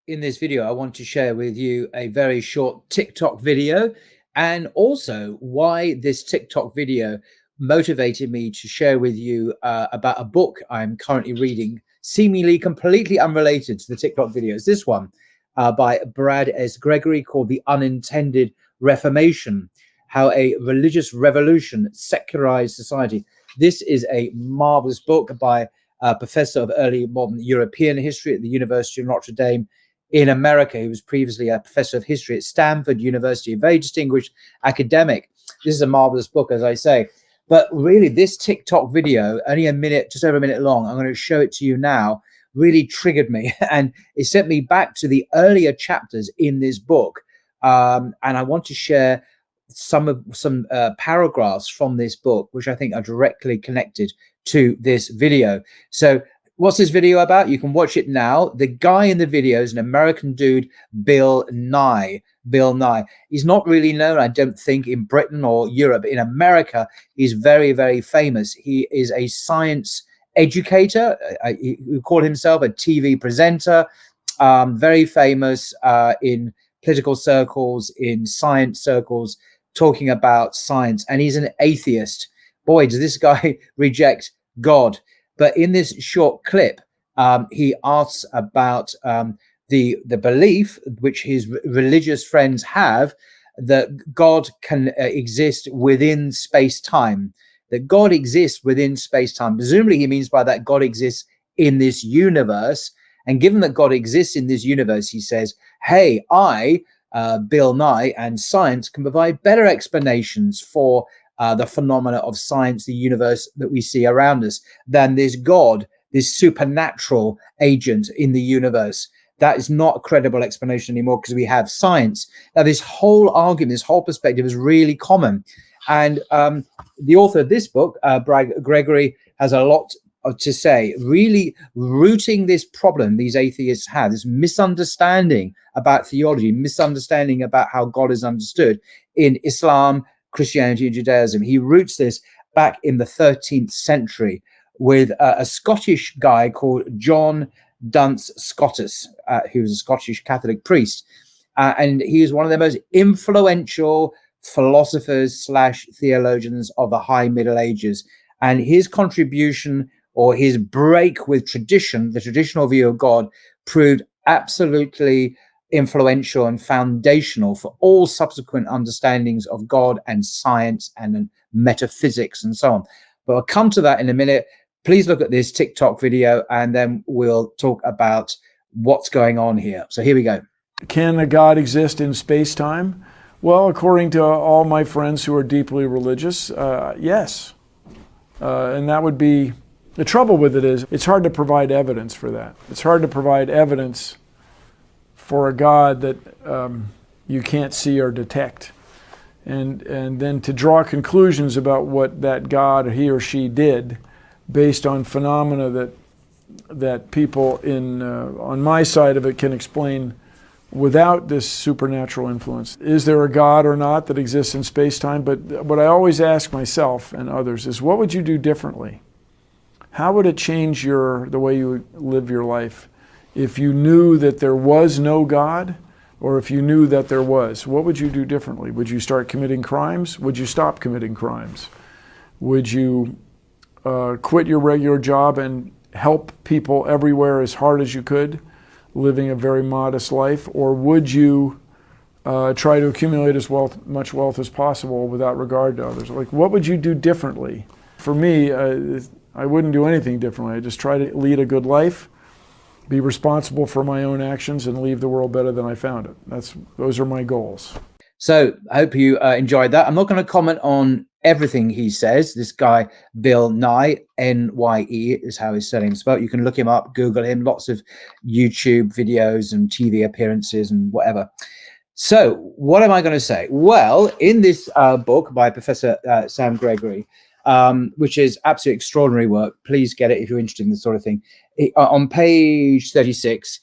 In this video, I want to share with you a very short TikTok video and also why this TikTok video motivated me to share with you about a book I'm currently reading, seemingly completely unrelated to the TikTok videos. This one by Brad S. Gregory called The Unintended Reformation, How a Religious Revolution Secularized Society. This is a marvelous book by a professor of early modern European history at the University of Notre Dame in America. He was previously a professor of history at Stanford University, a very distinguished academic. This is a marvelous book, as I say. But really, this TikTok video, only a minute, just over a minute long, I'm going to show it to you now, really triggered me. And it sent me back to the earlier chapters in this book. And I want to share some paragraphs from this book, which I think are directly connected to this video. So what's this video about? You can watch it now. The guy in the video is an American dude, Bill Nye. Bill Nye. He's not really known, I don't think, in Britain or Europe. In America, he's very, very famous. He is a science educator. He called himself a TV presenter, very famous in political circles, in science circles, talking about science. And he's an atheist. Boy, does this guy reject God. But in this short clip, he asks about the belief which his religious friends have that God can exist within space-time, that God exists within space-time. Presumably he means by that God exists in this universe. And given that God exists in this universe, he says, hey, Bill Nye, and science can provide better explanations for the phenomena of science, the universe that we see around us, than this God, this supernatural agent in the universe. That is not a credible explanation anymore because we have science. Now, this whole argument, this whole perspective is really common. And the author of this book, Brad Gregory, has a lot to say, really rooting this problem these atheists have, this misunderstanding about theology, misunderstanding about how God is understood in Islam, Christianity, and Judaism. He roots this back in the 13th century with a Scottish guy called John Duns Scotus, who was a Scottish Catholic priest. And he was one of the most influential philosophers / theologians of the High Middle Ages. And his contribution, or his break with tradition, the traditional view of God, proved absolutely influential and foundational for all subsequent understandings of God and science and metaphysics and so on. But I'll come to that in a minute. Please look at this TikTok video and then we'll talk about what's going on here. So here we go. Can a God exist in space-time? Well, according to all my friends who are deeply religious, yes. And that would be, the trouble with it is, it's hard to provide evidence for that. It's hard to provide evidence for a God that you can't see or detect. And then to draw conclusions about what that God, he or she, did based on phenomena that people on my side of it can explain without this supernatural influence. Is there a God or not that exists in space-time? But what I always ask myself and others is, what would you do differently? How would it change the way you live your life if you knew that there was no God, or if you knew that there was? What would you do differently? Would you start committing crimes? Would you stop committing crimes? Would you quit your regular job and help people everywhere as hard as you could, living a very modest life? Or would you try to accumulate as much wealth as possible without regard to others? Like, what would you do differently? For me, I wouldn't do anything differently. I just try to lead a good life, be responsible for my own actions, and leave the world better than I found it. Those are my goals. So I hope you enjoyed that. I'm not going to comment on everything he says. This guy, Bill Nye, N-Y-E is how his surname is spelled. You can look him up, Google him, lots of YouTube videos and TV appearances and whatever. So what am I going to say? Well, in this book by Professor Sam Gregory, which is absolutely extraordinary work. Please get it if you're interested in this sort of thing. On page 36,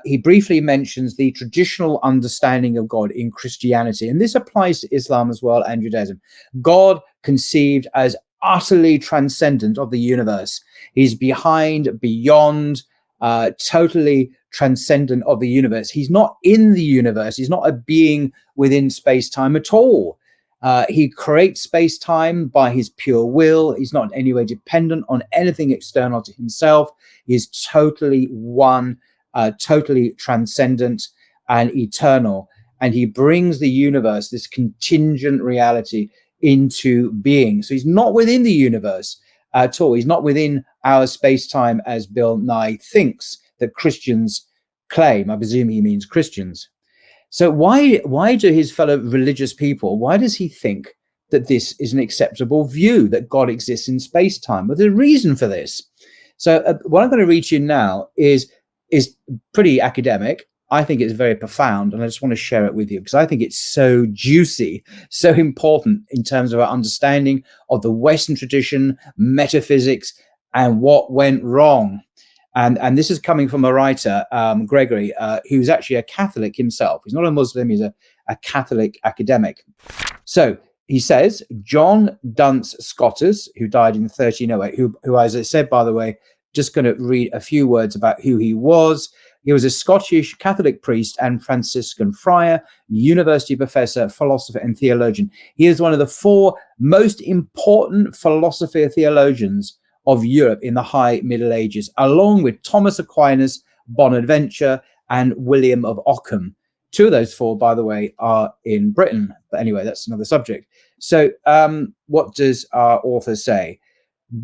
he briefly mentions the traditional understanding of God in Christianity. And this applies to Islam as well and Judaism. God conceived as utterly transcendent of the universe. He's behind, beyond, totally transcendent of the universe. He's not in the universe. He's not a being within space-time at all. He creates space-time by his pure will. He's not in any way dependent on anything external to himself. He's totally one, totally transcendent and eternal. And he brings the universe, this contingent reality, into being. So he's not within the universe at all. He's not within our space-time as Bill Nye thinks that Christians claim. I presume he means Christians. So why do his fellow religious people, why does he think that this is an acceptable view, that God exists in space-time? Well, there's a reason for this. So what I'm going to read to you now is pretty academic. I think it's very profound, and I just want to share it with you because I think it's so juicy, so important in terms of our understanding of the Western tradition, metaphysics, and what went wrong. And this is coming from a writer, Gregory, who's actually a Catholic himself. He's not a Muslim, he's a Catholic academic. So he says, John Duns Scotus, who died in 1308, who, as I said, by the way, just going to read a few words about who he was. He was a Scottish Catholic priest and Franciscan friar, university professor, philosopher, and theologian. He is one of the 4 most important philosopher theologians of Europe in the High Middle Ages, along with Thomas Aquinas, Bonaventure, and William of Ockham. 2 of those 4, by the way, are in Britain. But anyway, that's another subject. So what does our author say?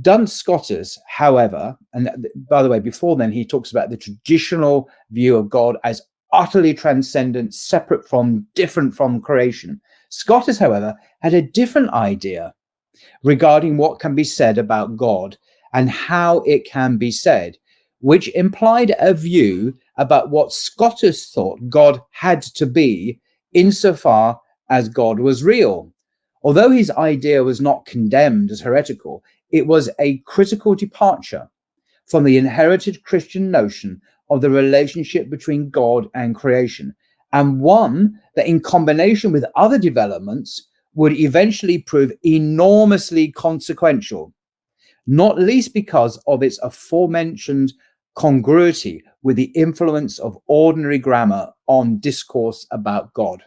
Duns Scotus, however, and by the way, before then, he talks about the traditional view of God as utterly transcendent, separate from, different from creation. Scotus, however, had a different idea regarding what can be said about God and how it can be said, which implied a view about what Scotus thought God had to be insofar as God was real. Although his idea was not condemned as heretical, it was a critical departure from the inherited Christian notion of the relationship between God and creation, and one that in combination with other developments would eventually prove enormously consequential, not least because of its aforementioned congruity with the influence of ordinary grammar on discourse about God.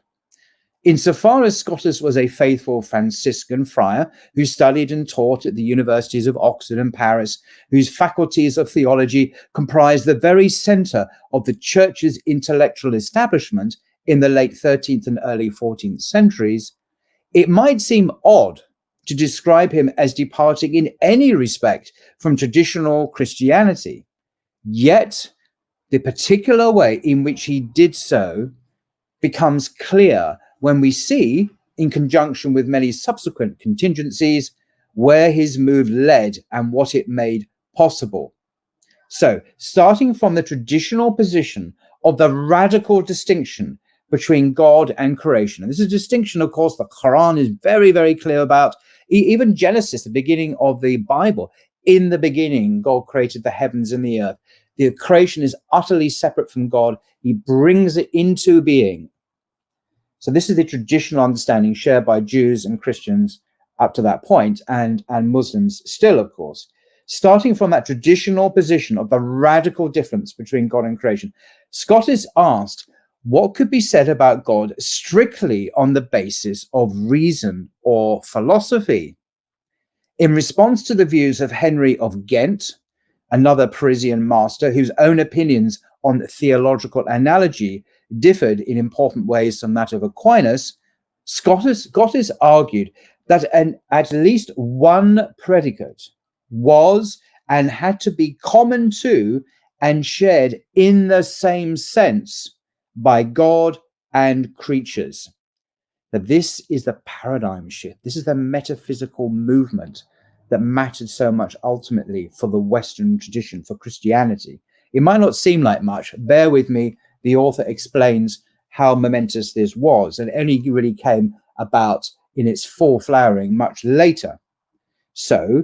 Insofar as Scotus was a faithful Franciscan friar who studied and taught at the universities of Oxford and Paris, whose faculties of theology comprised the very center of the church's intellectual establishment in the late 13th and early 14th centuries, it might seem odd to describe him as departing in any respect from traditional Christianity. Yet, the particular way in which he did so becomes clear when we see, in conjunction with many subsequent contingencies, where his move led and what it made possible. So, starting from the traditional position of the radical distinction between God and creation, and this is a distinction, of course, the Quran is very, very clear about. Even Genesis, the beginning of the Bible, in the beginning, God created the heavens and the earth. The creation is utterly separate from God. He brings it into being. So this is the traditional understanding shared by Jews and Christians up to that point, and Muslims still, of course. Starting from that traditional position of the radical difference between God and creation, Scotus asked what could be said about God strictly on the basis of reason or philosophy. In response to the views of Henry of Ghent, another Parisian master whose own opinions on theological analogy differed in important ways from that of Aquinas, Scotus argued that at least one predicate was and had to be common to and shared in the same sense by God and creatures. That this is the paradigm shift. This is the metaphysical movement that mattered so much ultimately for the Western tradition, for Christianity. It might not seem like much. Bear with me. The author explains how momentous this was, and it only really came about in its full flowering much later. So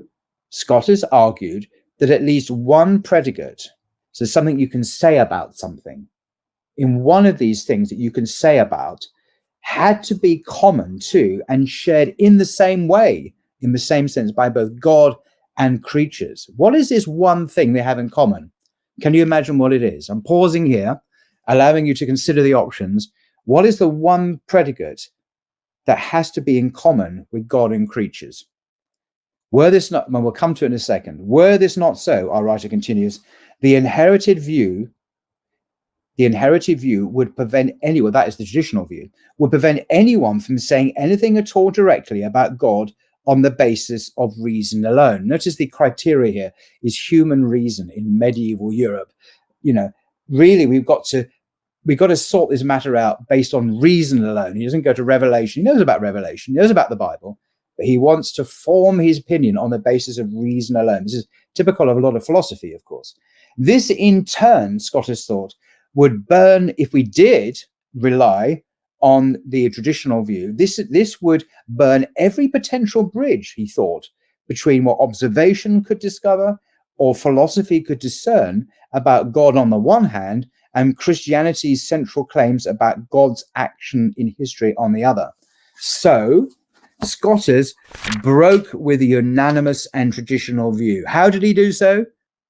Scotus argued that at least one predicate, so something you can say about something, in one of these things that you can say about, had to be common to and shared in the same way, in the same sense, by both God and creatures. What is this one thing they have in common? Can you imagine what it is? I'm pausing here, allowing you to consider the options. What is the one predicate that has to be in common with God and creatures? Were this not, well, we'll come to it in a second. Were this not so, our writer continues, the inherited view would prevent anyone, that is the traditional view, would prevent anyone from saying anything at all directly about God on the basis of reason alone. Notice the criteria here is human reason in medieval Europe. You know, really, we've got to sort this matter out based on reason alone. He doesn't go to Revelation. He knows about Revelation. He knows about the Bible, but he wants to form his opinion on the basis of reason alone. This is typical of a lot of philosophy, of course. This, in turn, Scotus thought, would burn, if we did rely on the traditional view, this would burn every potential bridge, he thought, between what observation could discover or philosophy could discern about God on the one hand, and Christianity's central claims about God's action in history on the other. So Scotus broke with the unanimous and traditional view. How did he do so?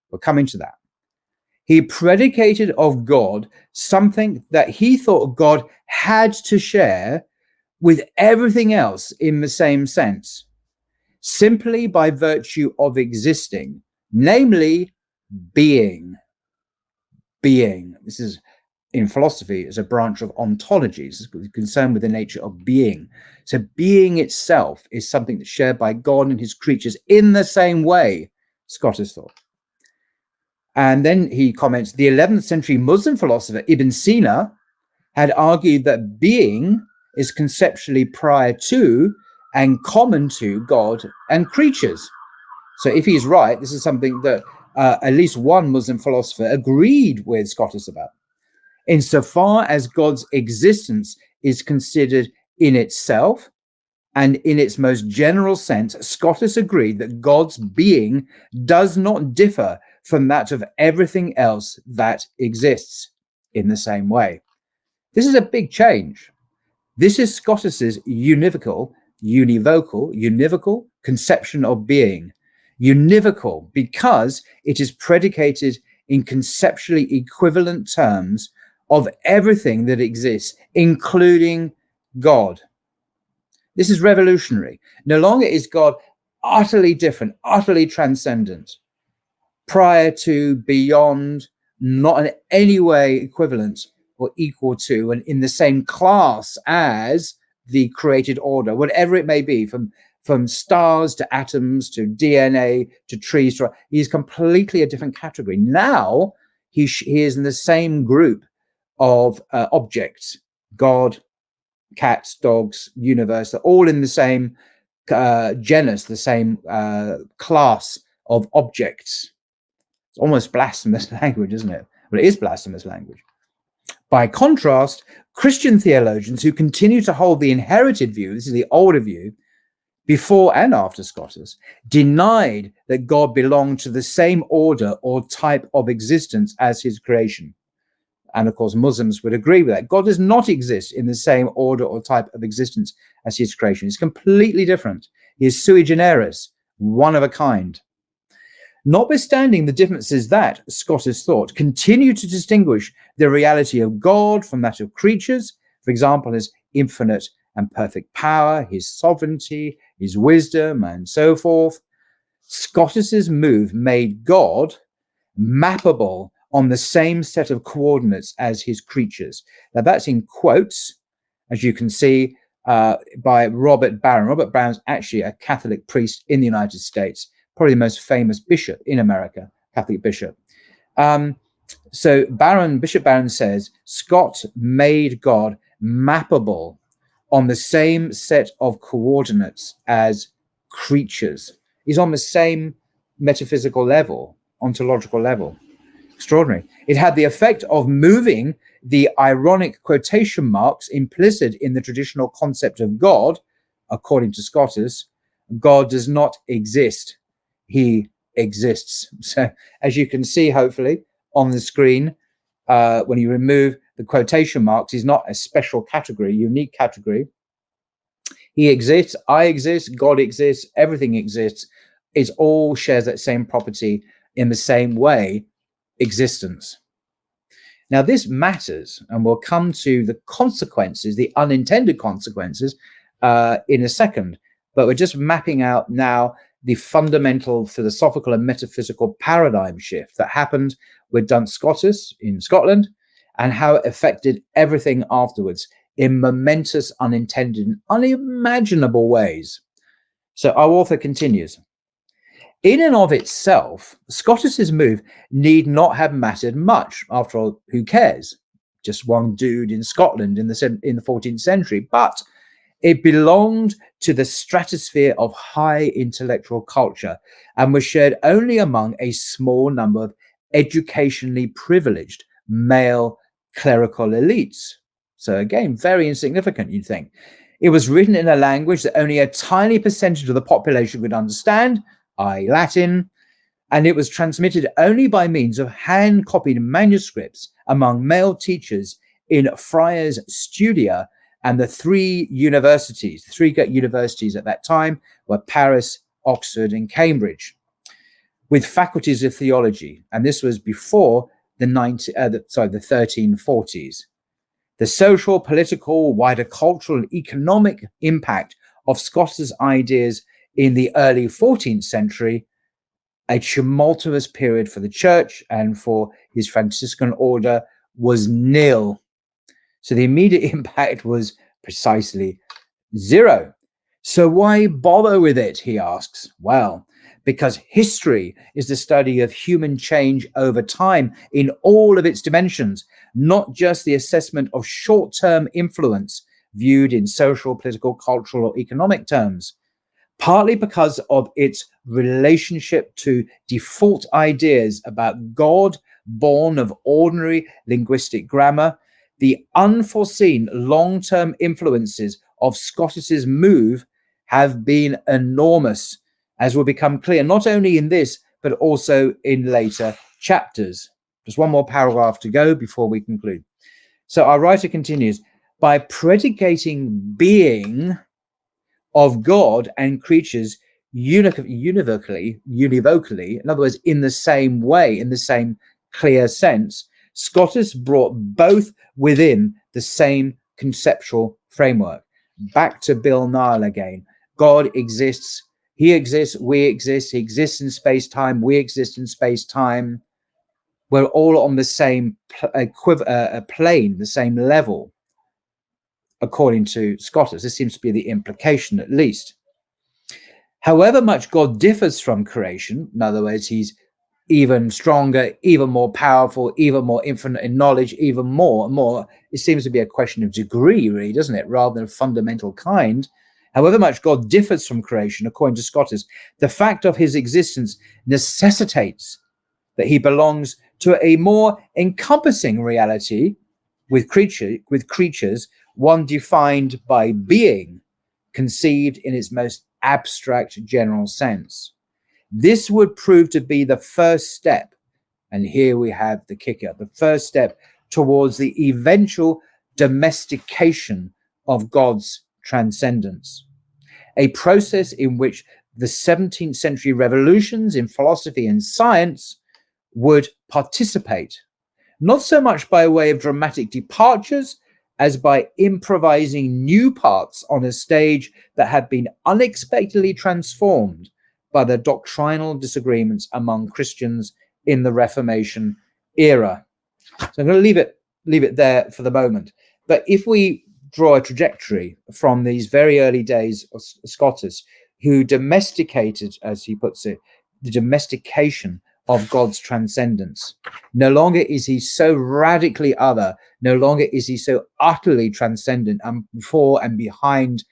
We're coming to that. He predicated of God something that he thought God had to share with everything else in the same sense, simply by virtue of existing, namely being. Being. This is, in philosophy, is a branch of ontologies, it's concerned with the nature of being. So being itself is something that's shared by God and his creatures in the same way, Scotus thought. And then he comments, the 11th century Muslim philosopher Ibn Sina had argued that being is conceptually prior to and common to God and creatures. So if he's right, this is something that at least one Muslim philosopher agreed with Scotus about. Insofar as God's existence is considered in itself and in its most general sense, Scotus agreed that God's being does not differ from that of everything else that exists in the same way. This is a big change. This is Scotus's univocal conception of being. Univocal because it is predicated in conceptually equivalent terms of everything that exists, including God. This is revolutionary. No longer is God utterly different, utterly transcendent, prior to, beyond, not in any way equivalent or equal to, and in the same class as the created order, whatever it may be, from stars to atoms to DNA to trees. He's completely a different category. Now he is in the same group of objects, God, cats, dogs, universe, they're all in the same genus, the same class of objects. It's almost blasphemous language, isn't it? Well, it is blasphemous language. By contrast, Christian theologians who continue to hold the inherited view, this is the older view, before and after Scotus, denied that God belonged to the same order or type of existence as his creation. And of course, Muslims would agree with that. God does not exist in the same order or type of existence as his creation. He's completely different. He is sui generis, one of a kind. Notwithstanding the differences that, Scotus thought, continue to distinguish the reality of God from that of creatures, for example, his infinite and perfect power, his sovereignty, his wisdom, and so forth, Scotus's move made God mappable on the same set of coordinates as his creatures. Now that's in quotes, as you can see, by Robert Barron. Robert Barron's actually a Catholic priest in the United States, probably the most famous bishop in America, Catholic bishop. So Bishop Barron says, Scott made God mappable on the same set of coordinates as creatures. He's on the same metaphysical level, ontological level. Extraordinary. It had the effect of moving the ironic quotation marks implicit in the traditional concept of God. According to Scotus, God does not exist. He exists. So as you can see, hopefully, on the screen, when you remove the quotation marks, he's not a special category, unique category. He exists, I exist, God exists, everything exists. It all shares that same property in the same way existence. Now, this matters, and we'll come to the consequences, the unintended consequences, in a second. But we're just mapping out now the fundamental philosophical and metaphysical paradigm shift that happened with Duns Scotus in Scotland, and how it affected everything afterwards in momentous, unintended, and unimaginable ways. So our author continues. In and of itself, Scotus's move need not have mattered much. After all, who cares? Just one dude in Scotland in the 14th century. But it belonged to the stratosphere of high intellectual culture and was shared only among a small number of educationally privileged male clerical elites. So again, very insignificant, you'd think. It was written in a language that only a tiny percentage of the population could understand, i.e. Latin, and it was transmitted only by means of hand-copied manuscripts among male teachers in friars' studia, and the three great universities at that time were Paris, Oxford, and Cambridge, with faculties of theology. And this was before the 1340s. The social, political, wider cultural, and economic impact of Scotus's ideas in the early 14th century, a tumultuous period for the church and for his Franciscan order, was nil. So the immediate impact was precisely zero. So why bother with it, he asks. Well, because history is the study of human change over time in all of its dimensions, not just the assessment of short-term influence viewed in social, political, cultural, or economic terms. Partly because of its relationship to default ideas about God, born of ordinary linguistic grammar, the unforeseen long-term influences of Scotus's move have been enormous, as will become clear not only in this, but also in later chapters. Just one more paragraph to go before we conclude. So our writer continues, by predicating being of God and creatures univocally, in other words, in the same way, in the same clear sense, Scotus brought both within the same conceptual framework. Back to Bill Nile again. God exists, he exists, we exist, he exists in space-time, we exist in space-time. We're all on the same plane, the same level, according to Scotus. This seems to be the implication, at least. However much God differs from creation, in other words, he's even stronger, even more powerful, even more infinite in knowledge, even more and more. It seems to be a question of degree, really, doesn't it, rather than a fundamental kind. However much God differs from creation, according to Scotus, the fact of his existence necessitates that he belongs to a more encompassing reality with creatures, one defined by being, conceived in its most abstract general sense. This would prove to be the first step, and here we have the kicker, the first step towards the eventual domestication of God's transcendence, a process in which the 17th century revolutions in philosophy and science would participate, not so much by way of dramatic departures as by improvising new parts on a stage that had been unexpectedly transformed by the doctrinal disagreements among Christians in the Reformation era. So I'm going to leave it there for the moment. But if we draw a trajectory from these very early days of Scotus, who domesticated, as he puts it, the domestication of God's transcendence. No longer is he so radically other, no longer is he so utterly transcendent and before and behind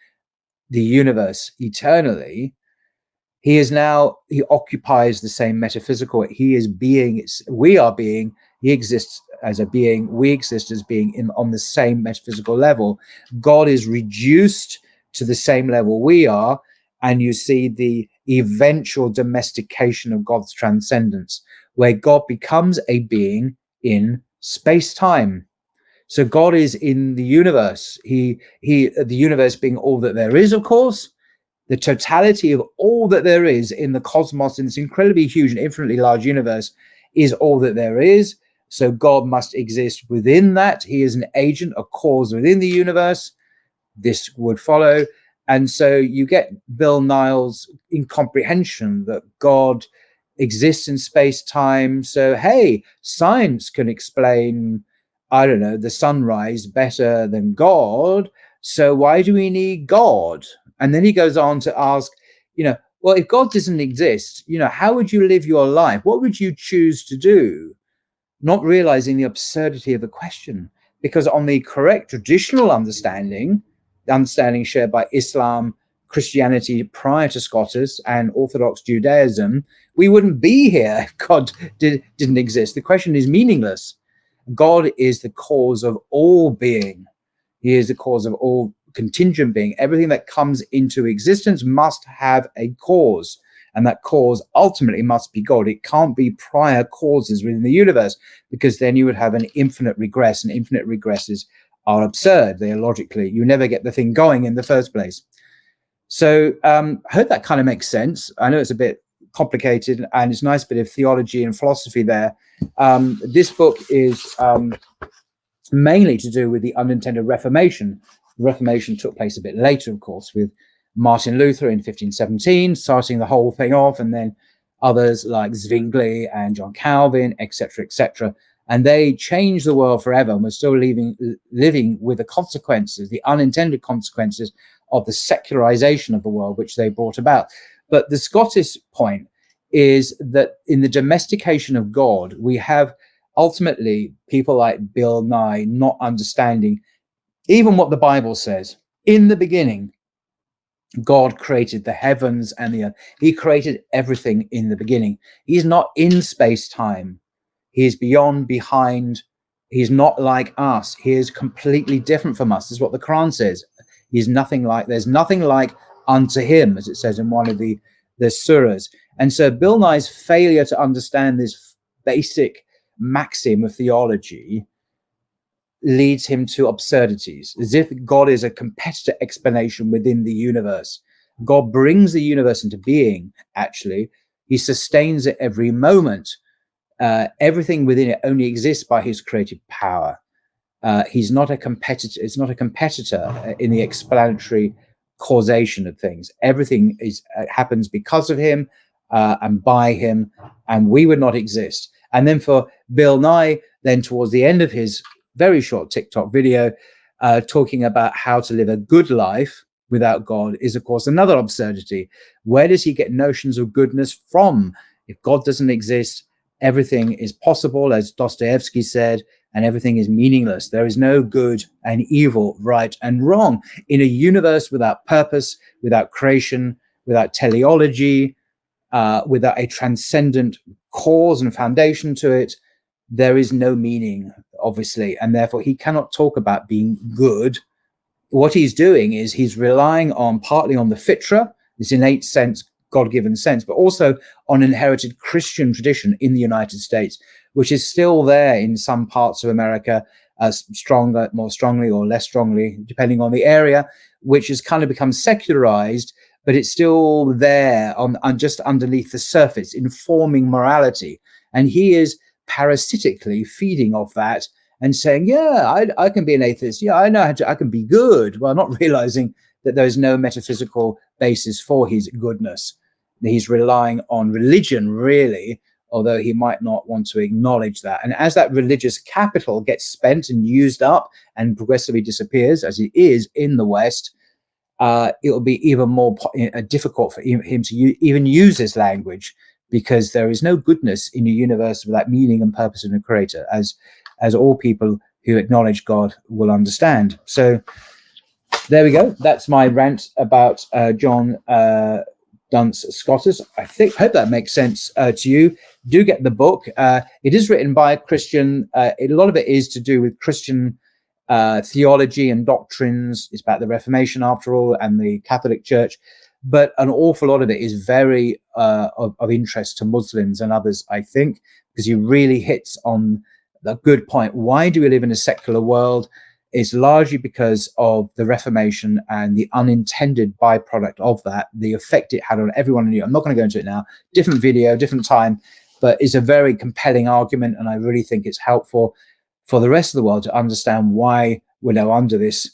the universe eternally. He occupies the same metaphysical, he is being, we are being, he exists as a being, we exist as being on the same metaphysical level. God is reduced to the same level we are, and you see the eventual domestication of God's transcendence, where God becomes a being in space-time. So God is in the universe. The universe being all that there is, of course, the totality of all that there is in the cosmos, in this incredibly huge and infinitely large universe, is all that there is. So God must exist within that. He is an agent, a cause within the universe. This would follow. And so you get Bill Nile's incomprehension that God exists in space-time. So, hey, science can explain, I don't know, the sunrise better than God. So why do we need God? And then he goes on to ask, well, if God doesn't exist, how would you live your life? What would you choose to do? Not realizing the absurdity of the question, because on the correct traditional understanding, the understanding shared by Islam, Christianity prior to Scotus, and Orthodox Judaism, we wouldn't be here if God didn't exist. The question is meaningless. God is the cause of all being. He is the cause of all contingent being. Everything that comes into existence must have a cause, and that cause ultimately must be God. It can't be prior causes within the universe, because then you would have an infinite regress, and infinite regresses are absurd. They are logically, you never get the thing going in the first place. So I hope that kind of makes sense. I know it's a bit complicated, and it's a nice bit of theology and philosophy there. This book is mainly to do with the unintended Reformation. The Reformation took place a bit later, of course, with Martin Luther in 1517, starting the whole thing off, and then others like Zwingli and John Calvin, etc., etc. And they changed the world forever, and we're still living with the consequences, the unintended consequences of the secularization of the world, which they brought about. But the Scottish point is that in the domestication of God, we have ultimately people like Bill Nye not understanding even what the Bible says. In the beginning, God created the heavens and the earth. He created everything in the beginning. He's not in space-time. He is beyond, behind. He's not like us. He is completely different from us. This is what the Quran says. He's nothing like, there's nothing like unto him, as it says in one of the surahs. And so Bill Nye's failure to understand this basic maxim of theology leads him to absurdities, as if God is a competitor explanation within the universe. God brings the universe into being, actually. He sustains it every moment. Everything within it only exists by his creative power. He's not a competitor. It's not a competitor in the explanatory causation of things. Everything happens because of him and by him, and we would not exist. And then for Bill Nye, then towards the end of his very short TikTok video, talking about how to live a good life without God is, of course, another absurdity. Where does he get notions of goodness from? If God doesn't exist, everything is possible, as Dostoevsky said, and everything is meaningless. There is no good and evil, right and wrong. In a universe without purpose, without creation, without teleology, without a transcendent cause and foundation to it, there is no meaning, obviously, and therefore he cannot talk about being good. What he's doing is he's relying on partly on the fitra, this innate sense, God-given sense, but also on inherited Christian tradition in the United States, which is still there in some parts of America, stronger, more strongly or less strongly, depending on the area, which has kind of become secularized, but it's still there on just underneath the surface, informing morality. And he is parasitically feeding off that and saying, yeah, I can be an atheist. Yeah, I know I can be good, while not realizing that there is no metaphysical basis for his goodness. He's relying on religion, really, although he might not want to acknowledge that. And as that religious capital gets spent and used up and progressively disappears, as it is in the West, it will be even more difficult for him to even use his language, because there is no goodness in a universe without meaning and purpose in a creator, as all people who acknowledge God will understand. So there we go. That's my rant about John Duns Scotus. Hope that makes sense to you. Do get the book. It is written by a Christian. A lot of it is to do with Christian theology and doctrines. It's about the Reformation, after all, and the Catholic Church. But an awful lot of it is very of interest to Muslims and others, I think, because he really hits on the good point. Why do we live in a secular world? It's largely because of the Reformation and the unintended byproduct of that, the effect it had on everyone. I'm not going to go into it now. Different video, different time. but it's a very compelling argument, and I really think it's helpful for the rest of the world to understand why we're now under this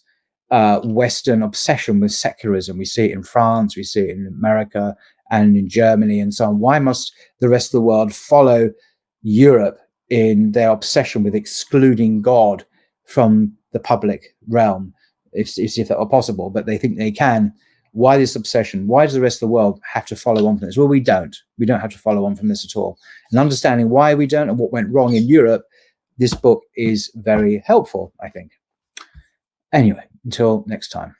Western obsession with secularism. We see it in France, we see it in America and in Germany and so on. Why must the rest of the world follow Europe in their obsession with excluding God from the public realm, if that were possible, but they think they can? Why this obsession? Why does the rest of the world have to follow on from this? Well, we don't. We don't have to follow on from this at all. And understanding why we don't and what went wrong in Europe, this book is very helpful, I think. Anyway, until next time.